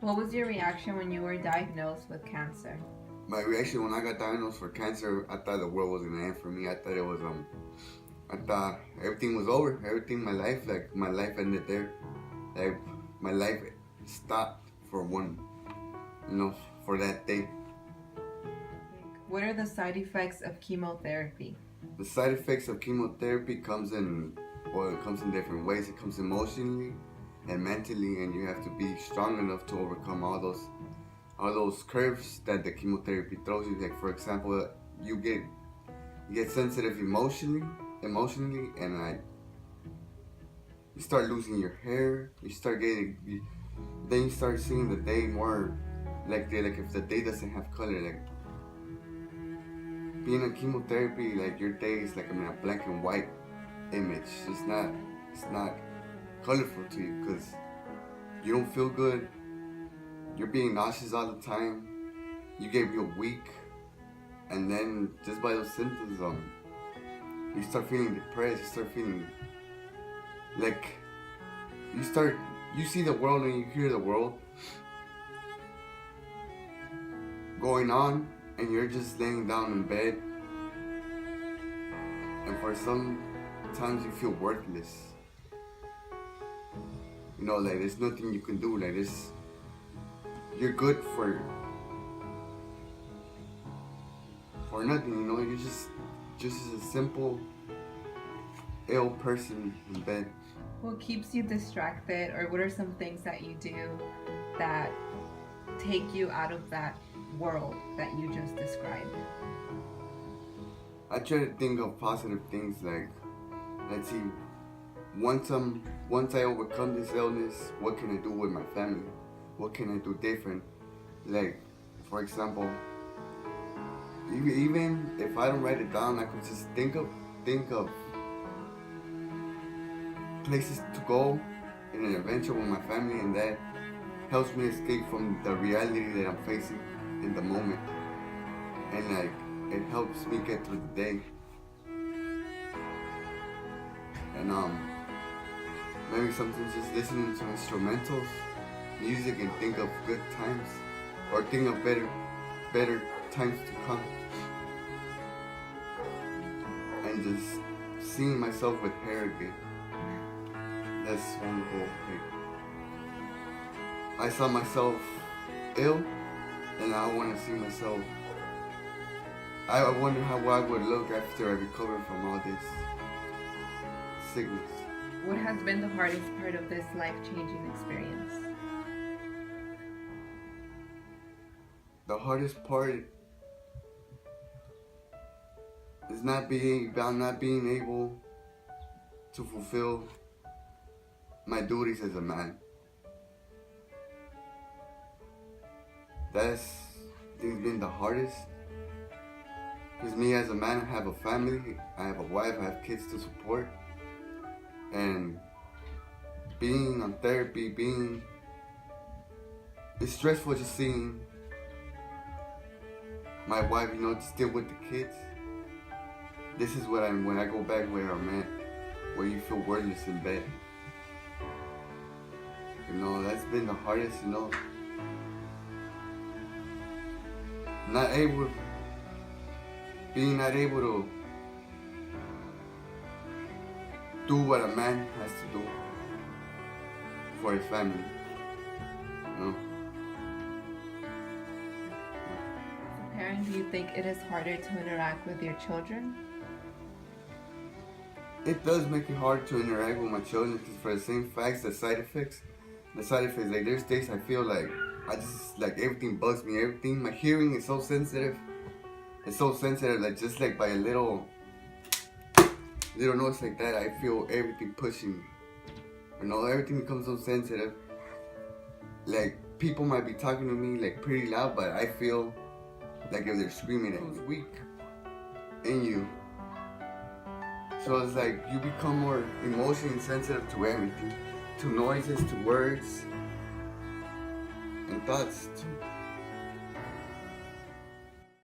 What was your reaction when you were diagnosed with cancer? My reaction when I got diagnosed for cancer, I thought the world was gonna end for me. I thought it was I thought everything was over. Everything, my life, like my life ended there. Like my life stopped for one, for that day. What are the side effects of chemotherapy? The side effects of chemotherapy it comes in different ways. It comes emotionally and mentally, and you have to be strong enough to overcome all those curves that the chemotherapy throws you. Like for example, you get sensitive emotionally, and like you start losing your hair. Then you start seeing the day more like if the day doesn't have color, like being on chemotherapy, like your day is like a black and white image. It's not colorful to you because you don't feel good. You're being nauseous all the time. You get real weak, and then just by those symptoms, you start feeling depressed. You start feeling like you see the world and you hear the world going on, and you're just laying down in bed, and for some times you feel worthless. Like there's nothing you can do. Like this, you're good for nothing. You're just a simple ill person in bed. What keeps you distracted, or what are some things that you do that take you out of that world that you just described? I try to think of positive things, like, let's see, once I overcome this illness, what can I do with my family? What can I do different? Like, for example, even if I don't write it down, I could just think of places to go in an adventure with my family, and that helps me escape from the reality that I'm facing in the moment, and like it helps me get through the day. And maybe sometimes just listening to instrumentals, music, and think of good times, or think of better times to come, and just seeing myself with hair again. That's one whole thing. I saw myself ill, and I want to see myself. I wonder how I would look after I recover from all this sickness. What has been the hardest part of this life-changing experience? The hardest part is not being able to fulfill my duties as a man. That's, I think, been the hardest. Because me as a man, I have a family, I have a wife, I have kids to support. And being on therapy, it's stressful just seeing my wife, still with the kids. This is when I go back where I'm at, where you feel worthless in bed. That's been the hardest, being not able to do what a man has to do for his family. As a parent, do you think it is harder to interact with your children? It does make it hard to interact with my children because for the same facts, the side effects, like there's days I feel like I just, like everything bugs me, my hearing is so sensitive. It's so sensitive, like just like by a little noise like that, I feel everything pushing me. Everything becomes so sensitive. Like people might be talking to me like pretty loud, but I feel like if they're screaming at me. It's weak in you. So it's like you become more emotionally sensitive to everything, to noises, to words, and thoughts too.